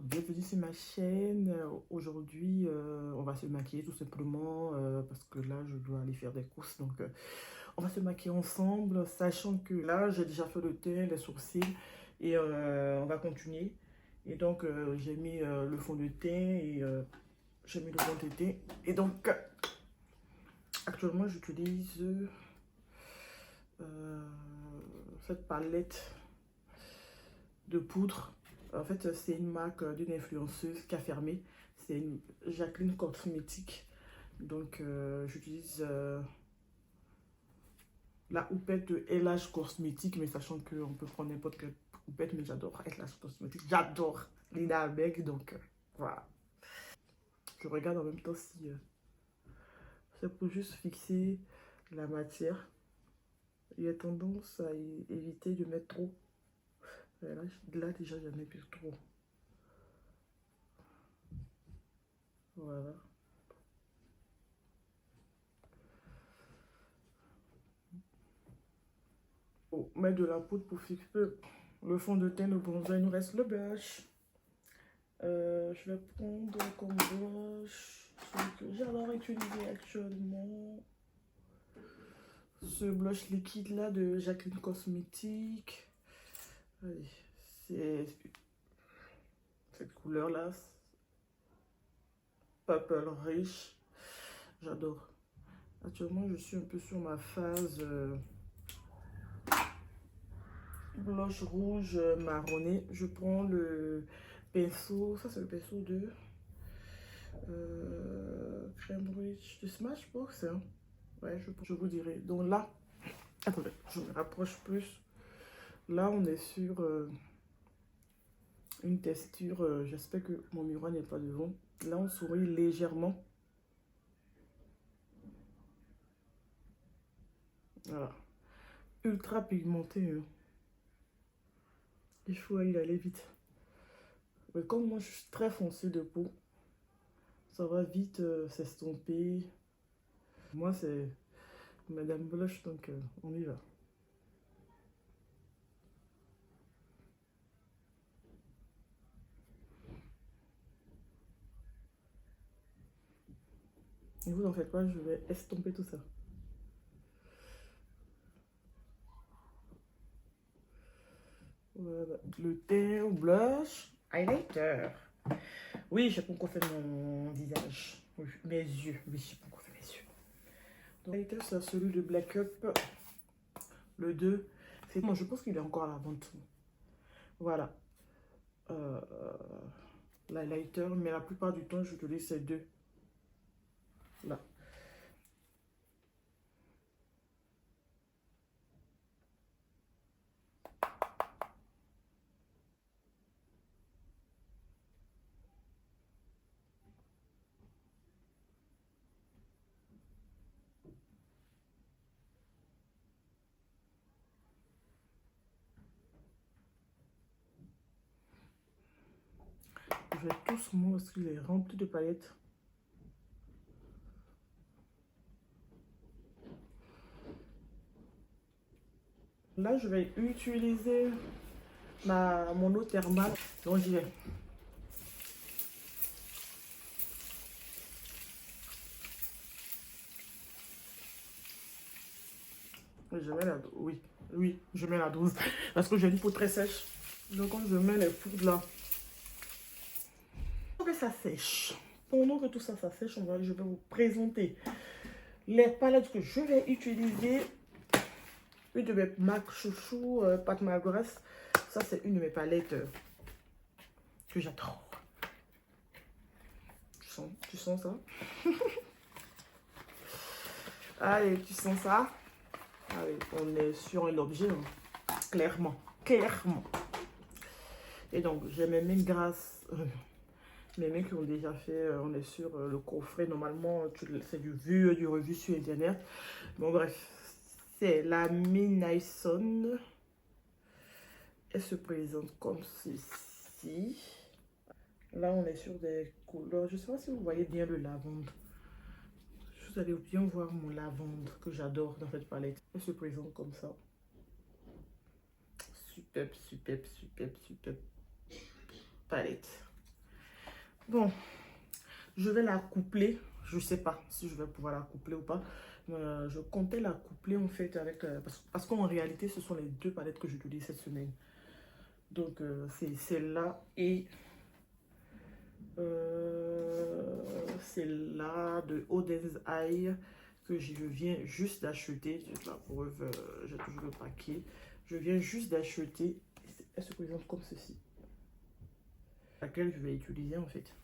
bienvenue sur ma chaîne. Aujourd'hui, on va se maquiller tout simplement parce que là, je dois aller faire des courses. Donc, on va se maquiller ensemble, sachant que là, j'ai déjà fait le teint, les sourcils et on va continuer. Et donc, j'ai mis le fond de teint et j'ai mis le fond de teint. Et donc, actuellement, j'utilise cette palette de poudre. En fait, c'est une marque d'une influenceuse qui a fermé. C'est une Jacqueline Cosmétique. Donc, j'utilise la houppette de LH Cosmétique, mais sachant qu'on peut prendre n'importe quelle houppette, mais j'adore LH Cosmétique. J'adore Lina Abeck, donc voilà. Je regarde en même temps si c'est pour juste fixer la matière. Il y a tendance à éviter de mettre trop. Là déjà, j'en ai plus trop. Voilà. Oh, mettre de la poudre pour fixer le fond de teint, le bronzer. Il nous reste le blush. Je vais prendre comme blush ce que j'adore utiliser actuellement. Ce blush liquide là de Jacqueline Cosmétique. C'est cette couleur là. Purple Rich. J'adore. Actuellement, je suis un peu sur ma phase blush rouge marronné. Je prends le pinceau. Ça, c'est le pinceau de crème rich de Smashbox. Hein. Ouais, je vous dirai. Donc là, attendez, je me rapproche plus. Là, on est sur une texture. J'espère que mon miroir n'est pas devant. Là, on sourit légèrement. Voilà. Ultra pigmenté. Hein. Il faut y aller vite. Mais comme moi, je suis très foncé de peau, ça va vite s'estomper. Moi, c'est Madame Blush, donc on y va. Et vous en faites pas, je vais estomper tout ça. Voilà. Le teint, blush, highlighter. Oui, j'ai pas encore fait mon visage. Oui, mes yeux. Oui, j'ai pas encore fait mes yeux. Donc, highlighter, c'est celui de Black Up. Le 2. Moi, je pense qu'il est encore à la vente. Voilà. L'highlighter, mais la plupart du temps, j'utilise ces deux. Là. Je vais tous moi parce qu'il est rempli de paillettes. Là, je vais utiliser mon eau thermale. Donc, j'y vais. Je mets la dose. Oui, oui, je mets la dose. Parce que j'ai une peau très sèche. Donc, quand je mets les poudres là, que ça sèche. Pendant que tout ça, ça sèche, je vais vous présenter les palettes que je vais utiliser. Une de mes marques chouchou, Pat McGrath. Ça, c'est une de mes palettes que j'adore. Tu sens ça? Allez, tu sens ça? Allez, on est sur un objet, hein. Clairement, clairement. Et donc, j'ai mes mains grasses. Mes mains qui ont déjà fait, on est sur le coffret. Normalement, c'est du vu, du revu sur Internet. Bon, bref, c'est la Minaison. Elle se présente comme ceci. Là, on est sur des couleurs. Je ne sais pas si vous voyez bien le lavande. Vous allez bien voir mon lavande que j'adore dans cette palette. Elle se présente comme ça. Superbe, superbe, superbe, superbe palette. Bon, je vais la coupler. Je sais pas si je vais pouvoir la coupler ou pas. Je comptais la coupler en fait avec... parce qu'en réalité, ce sont les deux palettes que j'utilise cette semaine. Donc, c'est celle-là et celle-là de Oden's Eye que je viens juste d'acheter. La preuve, j'ai toujours le paquet. Je viens juste d'acheter. Elle se présente comme ceci. Laquelle je vais utiliser en fait.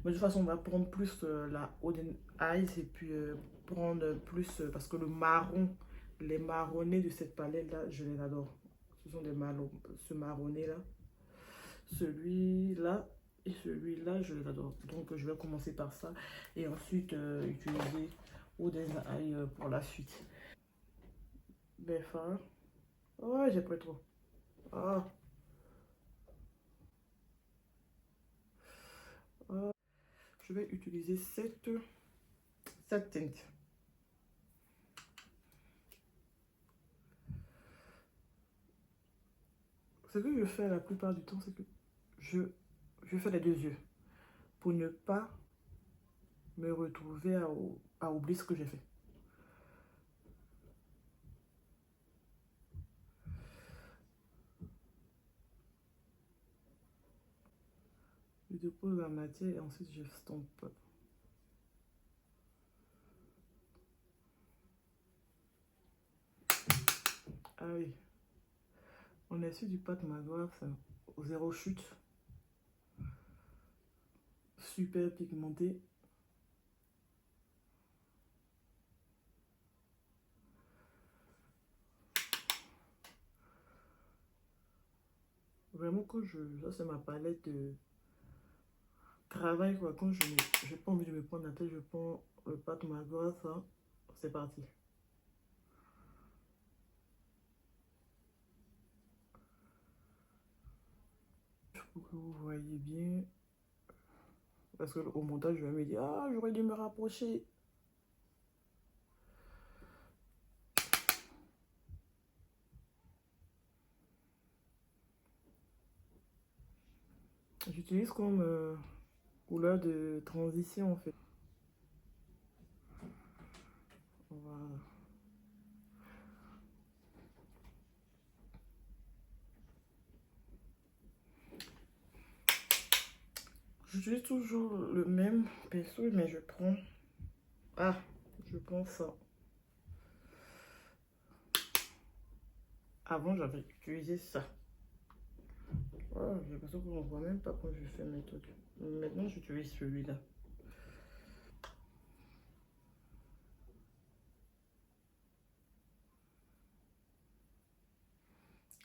Mais de toute façon, on va prendre plus la Oden Eyes et puis prendre plus parce que le marron, les marronnés de cette palette là, je les adore. Ce sont des marrons, ce marronné là, celui-là et celui-là, je les adore. Donc je vais commencer par ça et ensuite utiliser Oden Eye pour la suite. Befa. Ouais, j'ai pris trop. Ah. Ah. Je vais utiliser cette teinte. Ce que je fais la plupart du temps, c'est que je fais les deux yeux pour ne pas me retrouver à oublier ce que j'ai fait. Je dépose la matière et ensuite je stompe. Ah oui, on est sur du pâte Maghraf, au zéro chute, super pigmenté. Vraiment, quand ça c'est ma palette de travail, quoi. Quand je n'ai pas envie de me prendre la tête, je prends le pâte Maghraf, hein. C'est parti. Pour que vous voyez bien, parce que au montage, je vais me dire, ah, j'aurais dû me rapprocher. J'utilise comme couleur de transition en fait. Voilà. J'utilise toujours le même pinceau, mais je prends... Ah, je prends ça. Avant, j'avais utilisé ça. Oh, j'ai l'impression qu'on ne voit même pas quand je fais mes trucs. Maintenant, j'utilise celui-là.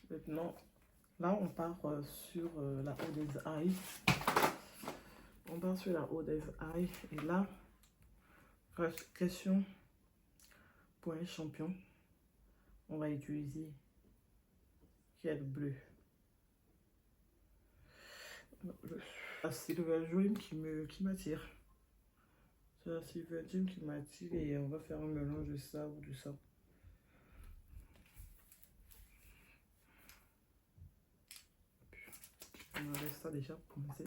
Maintenant, là, on part sur la Oden's Eye. On part sur la Oden's Eye. Et là, question pour un champion. On va utiliser quel bleu? La Silver Dream qui m'attire. C'est la Silver Dream qui m'attire et on va faire un mélange de ça ou de ça. On enlève ça déjà pour commencer.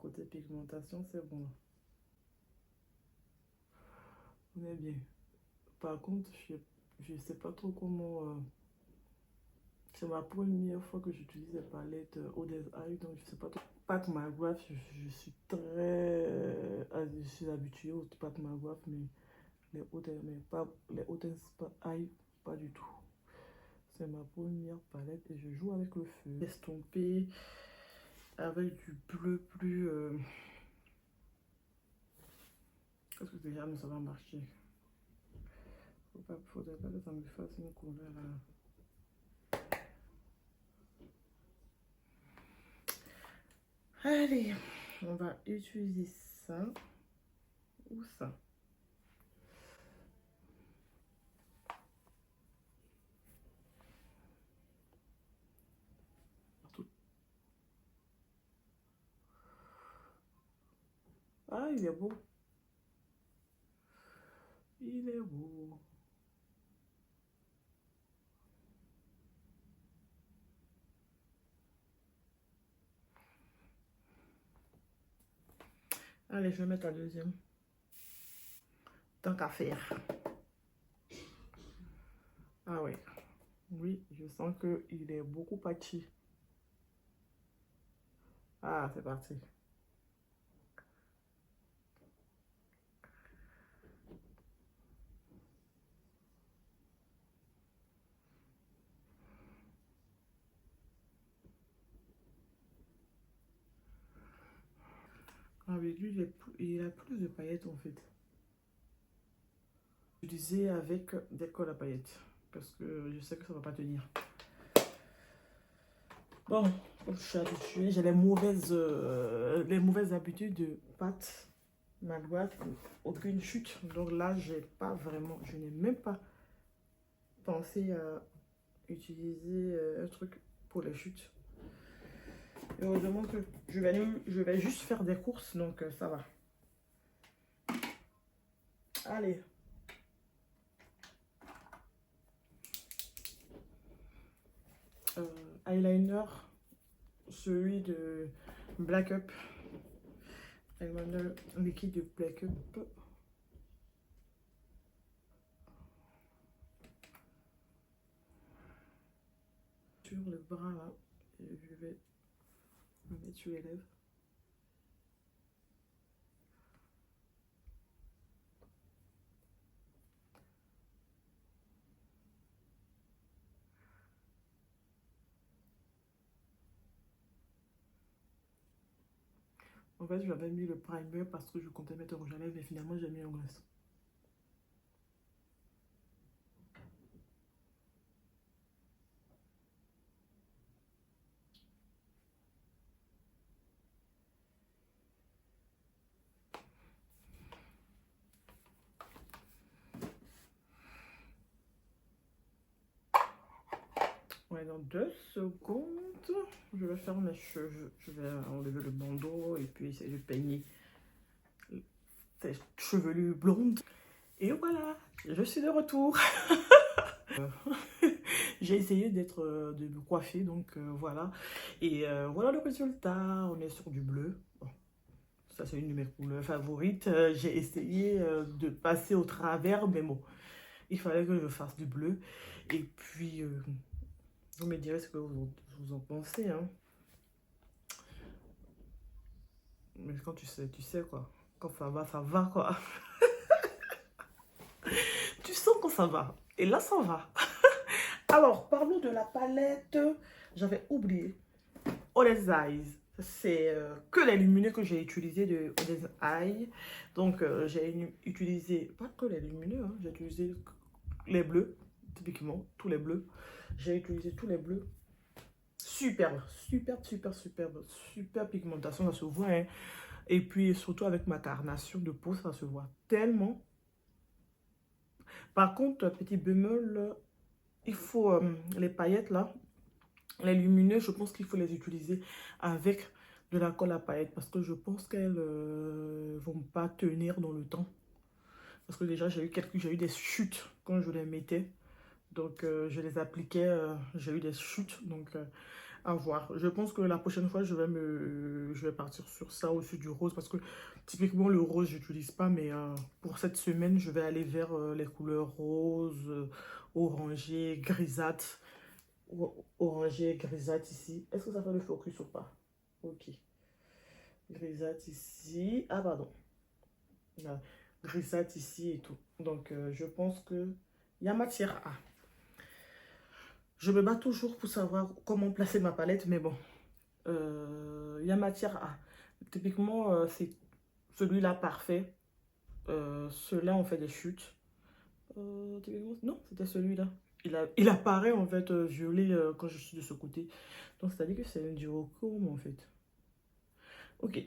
Côté pigmentation, c'est bon. On est bien. Par contre, je sais pas trop comment... c'est ma première fois que j'utilise la palette Oden's Eye, donc je sais pas trop. Pâte Maghraf, je suis je suis habituée aux pâtes Maghraf, mais les Oden's Eye, pas du tout. C'est ma première palette et je joue avec le feu. Estompé avec du bleu plus... Parce que déjà, ça va marcher. Faudrait pas que ça me fasse une couleur là. Allez, on va utiliser ça ou ça. Ah, il est beau. Il est beau. Allez, je vais mettre la deuxième. Tant qu'à faire. Ah oui. Oui, je sens qu'il est beaucoup patchy. Ah, c'est parti. Avec lui, il a plus de paillettes en fait. Utiliser avec des cols à paillettes. Parce que je sais que ça va pas tenir. Bon, comme je suis habituée, j'ai les mauvaises habitudes de pâte McGrath, aucune chute. Donc là, j'ai pas vraiment, je n'ai même pas pensé à utiliser un truc pour les chutes. Heureusement que je vais juste faire des courses, donc ça va. Allez. Eyeliner, celui de Black Up. Eyeliner liquide de Black Up. Sur le bras là, et je vais me mettre sur les lèvres. En fait, j'avais mis le primer parce que je comptais mettre un rouge à lèvres, mais finalement, j'ai mis un glace. Ouais, dans 2 secondes, je vais faire mes cheveux. Je vais enlever le bandeau et puis essayer de peigner ces chevelures blondes. Et voilà, je suis de retour. J'ai essayé de me coiffer, donc voilà. Et voilà le résultat. On est sur du bleu. Bon, ça, c'est une de mes couleurs favorites. J'ai essayé de passer au travers, mais bon, il fallait que je fasse du bleu. Et puis, vous me direz ce que vous en pensez. Hein. Mais quand tu sais quoi. Quand ça va quoi. Tu sens quand ça va. Et là, ça va. Alors, parlons de la palette. J'avais oublié. Honest Eyes. C'est que les lumineux que j'ai utilisé de Honest Eye. Donc, j'ai utilisé, pas que les lumineux, hein, j'ai utilisé les bleus, typiquement, tous les bleus. J'ai utilisé tous les bleus. Superbe, superbe, superbe, superbe, super pigmentation, ça se voit. Hein. Et puis, surtout avec ma carnation de peau, ça se voit tellement. Par contre, petit bémol, il faut les paillettes là, les lumineux, je pense qu'il faut les utiliser avec de la colle à paillettes parce que je pense qu'elles vont pas tenir dans le temps. Parce que déjà, j'ai eu des chutes quand je les mettais. Donc, je les appliquais, j'ai eu des chutes. Donc, à voir. Je pense que la prochaine fois, je vais partir sur ça au-dessus du rose. Parce que typiquement, le rose, j'utilise pas. Mais pour cette semaine, je vais aller vers les couleurs rose, orangé, grisâtre. Orangé, grisâtre ici. Est-ce que ça fait le focus ou pas? Ok. Grisâtre ici. Ah, pardon. Voilà. Grisâtre ici et tout. Donc, je pense que il y a matière à. Je me bats toujours pour savoir comment placer ma palette, mais bon. Il y a matière à. Typiquement, c'est celui-là parfait. Ceux-là ont fait des chutes. Non, c'était celui-là. Il apparaît en fait violet quand je suis de ce côté. Donc, c'est-à-dire que c'est un duochrome en fait. Ok.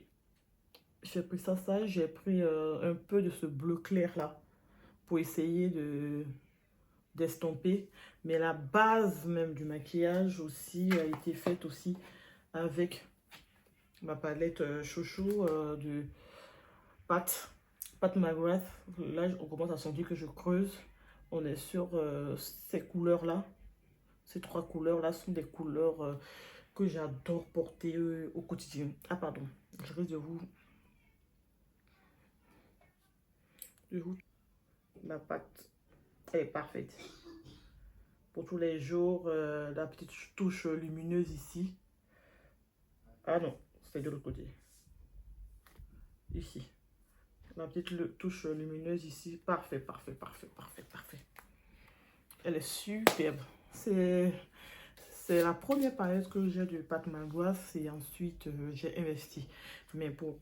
J'ai pris ça. J'ai pris un peu de ce bleu clair là pour essayer d'estomper. Mais la base même du maquillage aussi a été faite aussi avec ma palette chouchou de Pat McGrath. Là, on commence à sentir que je creuse. On est sur ces couleurs-là. Ces 3 couleurs-là sont des couleurs que j'adore porter au quotidien. Ah, pardon. Je risque de vous Du coup, la pâte est parfaite. Pour tous les jours, la petite touche lumineuse ici. Ah non, c'est de l'autre côté. Ici. La petite touche lumineuse ici. Parfait, parfait, parfait, parfait, parfait. Elle est superbe. C'est la première palette que j'ai de pâte malvoise et ensuite j'ai investi. Mais pour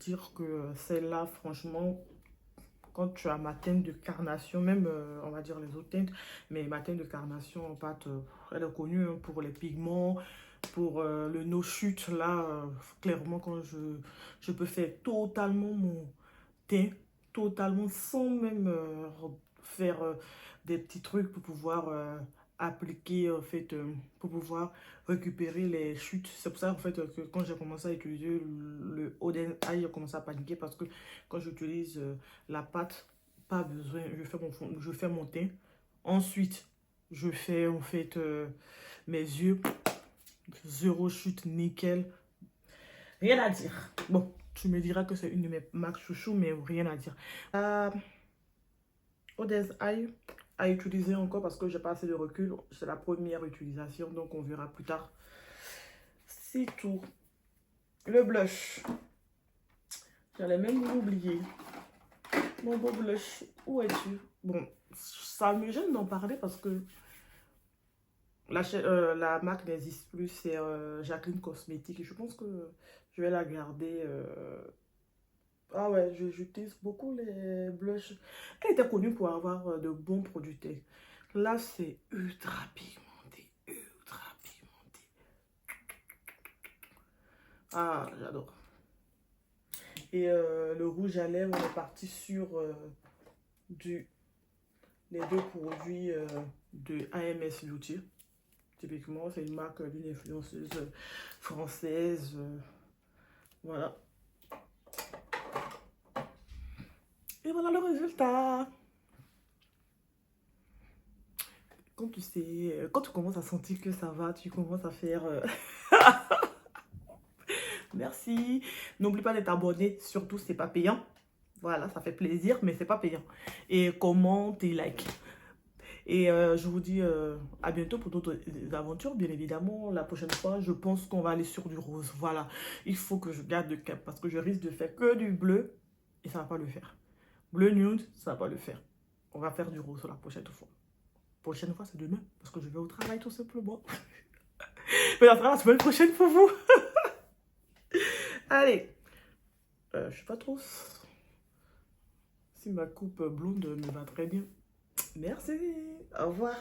dire que celle-là, franchement, quand tu as ma teinte de carnation, même on va dire les autres teintes, mais ma teinte de carnation en pâte, elle est connue hein, pour les pigments, pour le no chute là, clairement quand je peux faire totalement mon teint, totalement sans même faire des petits trucs pour pouvoir appliquer en fait, pour pouvoir récupérer les chutes. C'est pour ça en fait que quand j'ai commencé à utiliser le Oden Eye, j'ai commencé à paniquer parce que quand j'utilise la pâte, pas besoin, je fais mon teint. Ensuite, je fais en fait mes yeux, zéro chute, nickel. Rien à dire. Bon, tu me diras que c'est une de mes marques chouchou, mais rien à dire. Oden's Eye à utiliser encore parce que j'ai pas assez de recul. C'est la première utilisation, donc on verra plus tard. C'est tout. Le blush. J'allais même l'oublier. Mon beau blush, où es-tu? Bon, ça me gêne d'en parler parce que la marque n'existe plus. C'est Jacqueline Cosmétique. Je pense que je vais la garder. Ah ouais, j'utilise beaucoup les blushs. Elle était connue pour avoir de bons produits. Là, c'est ultra pigmenté. Ultra pigmenté. Ah, j'adore. Et le rouge à lèvres, on est parti sur les deux produits de AMS Beauty. Typiquement, c'est une marque d'une influenceuse française. Voilà. Et voilà le résultat. Quand tu sais, quand tu commences à sentir que ça va, tu commences à faire... Merci. N'oublie pas d'être abonné, surtout c'est pas payant. Voilà, ça fait plaisir, mais c'est pas payant. Et commente et like. Et je vous dis à bientôt pour d'autres aventures. Bien évidemment, la prochaine fois, je pense qu'on va aller sur du rose. Voilà, il faut que je garde le cap parce que je risque de faire que du bleu et ça va pas le faire. Bleu nude, ça va pas le faire. On va faire du rose la prochaine fois. Prochaine fois, c'est demain parce que je vais au travail tout simplement. Mais ça sera la semaine prochaine pour vous. Allez, je sais pas trop si ma coupe blonde me va très bien. Merci, au revoir.